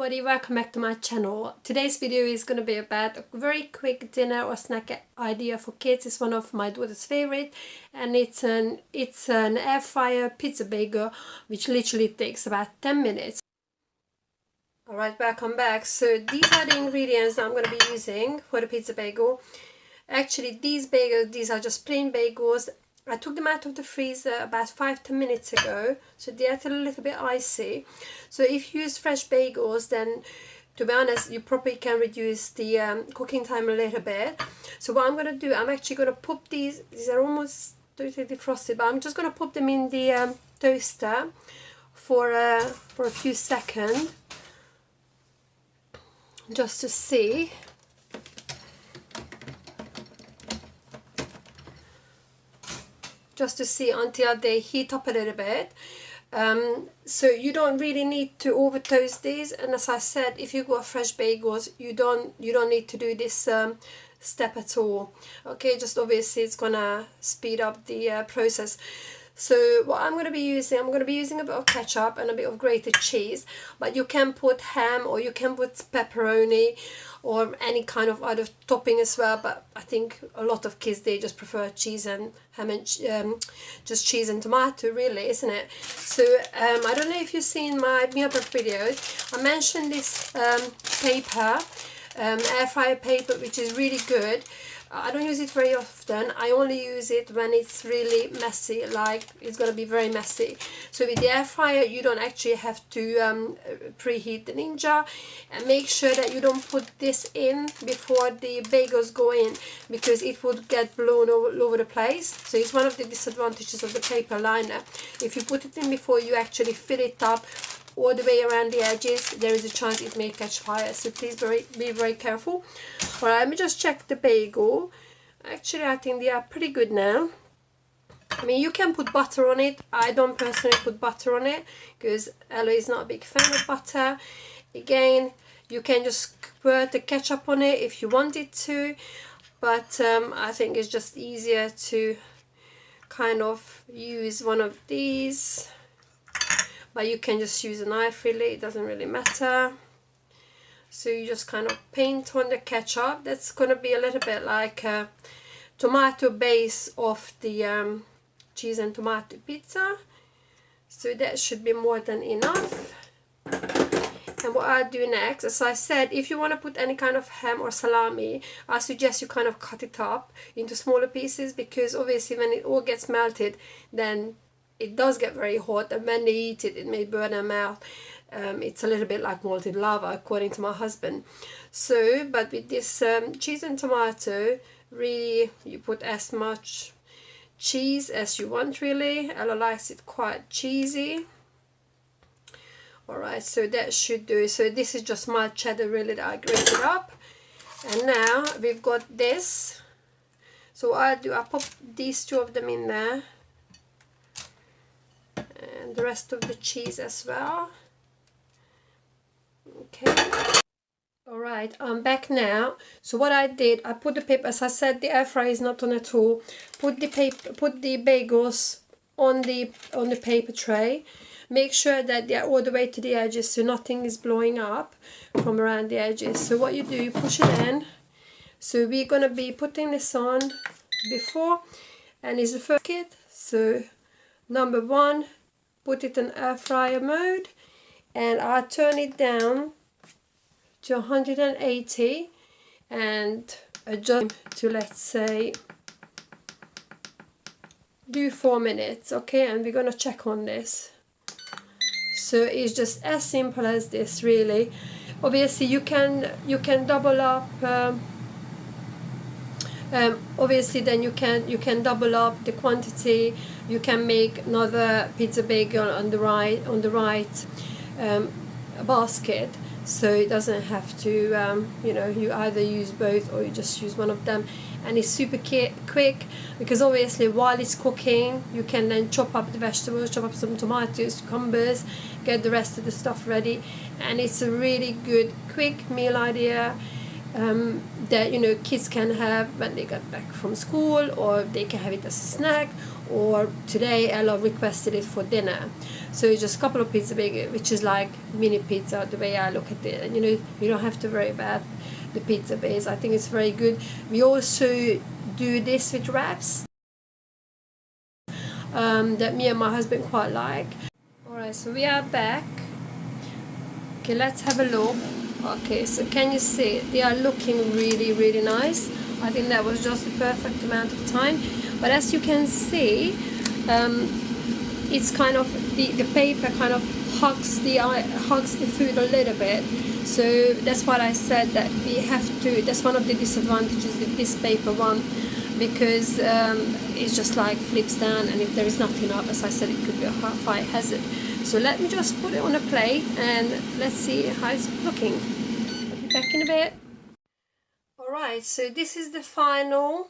everybody, welcome back to my channel. Today's video is going to be about a very quick dinner or snack idea for kids. It's one of my daughter's favorite, and it's an air fryer pizza bagel, which literally takes about 10 minutes. Alright, welcome back. So these are the ingredients that I'm going to be using for the pizza bagel. Actually, these are just plain bagels. I took them out of the freezer about 5-10 minutes ago, so they are a little bit icy. So if you use fresh bagels, then to be honest, you probably can reduce the cooking time a little bit. So what I'm going to do, I'm actually going to pop these are almost totally defrosted, but I'm just going to pop them in the toaster for a few seconds, just to see. Until they heat up a little bit. So you don't really need to over toast these, and as I said, if you got fresh bagels, you don't need to do this step at all. Okay, just obviously it's gonna speed up the process. So what I'm going to be using, a bit of ketchup and a bit of grated cheese, but you can put ham or you can put pepperoni or any kind of other topping as well, but I think a lot of kids, they just prefer cheese and ham and just cheese and tomato, really, isn't it? So I don't know if you've seen my meal prep videos. I mentioned this paper, air fryer paper, which is really good. I don't use it very often. I only use it when it's really messy, like it's going to be very messy. So with the air fryer, you don't actually have to preheat the Ninja, and make sure that you don't put this in before the bagels go in, because it would get blown all over the place. So it's one of the disadvantages of the paper liner. If you put it in before you actually fill it up all the way around the edges, there is a chance it may catch fire, so please be very careful. Alright, let me just check the bagel. Actually, I think they are pretty good now. I mean, you can put butter on it. I don't personally put butter on it because Ella is not a big fan of butter. Again, you can just squirt the ketchup on it if you wanted to, but I think it's just easier to kind of use one of these. But you can just use a knife, really, it doesn't really matter. So you just kind of paint on the ketchup. That's going to be a little bit like a tomato base of the cheese and tomato pizza. So that should be more than enough. And what I'll do next, as I said, if you want to put any kind of ham or salami, I suggest you kind of cut it up into smaller pieces, because obviously when it all gets melted, then it does get very hot, and when they eat it, it may burn their mouth. It's a little bit like molten lava, according to my husband. So, but with this cheese and tomato, really, you put as much cheese as you want, really. Ella likes it quite cheesy. Alright, so that should do. So this is just mild cheddar, really, that I grated up. And now we've got this. So what I'll do, I'll pop these two of them in there, and the rest of the cheese as well. Okay. Alright, I'm back now. So what I did, I put the paper, as I said, the air fryer is not on at all. Put the bagels on the paper tray. Make sure that they are all the way to the edges, so nothing is blowing up from around the edges. So what you do, you push it in. So we're going to be putting this on before, and it's the first kit. So number 1, put it in air fryer mode, and I'll turn it down to 180 and adjust to, let's say, do 4 minutes. Okay, and we're gonna check on this. So it's just as simple as this, really. Obviously you can double up. Obviously then you can double up the quantity. You can make another pizza bagel on the right basket, so it doesn't have to you know, you either use both or you just use one of them. And it's super quick, because obviously while it's cooking, you can then chop up the vegetables, chop up some tomatoes, cucumbers, get the rest of the stuff ready, and it's a really good quick meal idea. that kids can have when they get back from school, or they can have it as a snack, or today Ella requested it for dinner. So it's just a couple of pizza bagel, which is like mini pizza the way I look at it. And you don't have to worry about the pizza base. I think it's very good. We also do this with wraps, that me and my husband quite like. Alright, so we are back. Okay, let's have a look. Okay, so can you see they are looking really, really nice. I think that was just the perfect amount of time. But as you can see, it's kind of the paper kind of hugs the food a little bit. So that's what I said, that we have to. That's one of the disadvantages with this paper one, because it's just like flips down, and if there is nothing up, as I said, it could be a fire hazard. So let me just put it on a plate and let's see how it's looking. I'll be back in a bit. Alright, so this is the final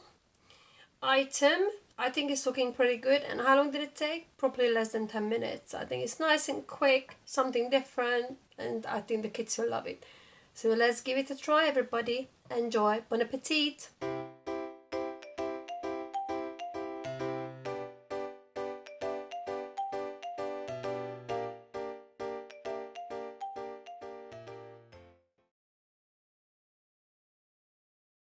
item. I think it's looking pretty good. And how long did it take? Probably less than 10 minutes. I think it's nice and quick, something different, and I think the kids will love it. So let's give it a try, everybody. Enjoy. Bon appetit!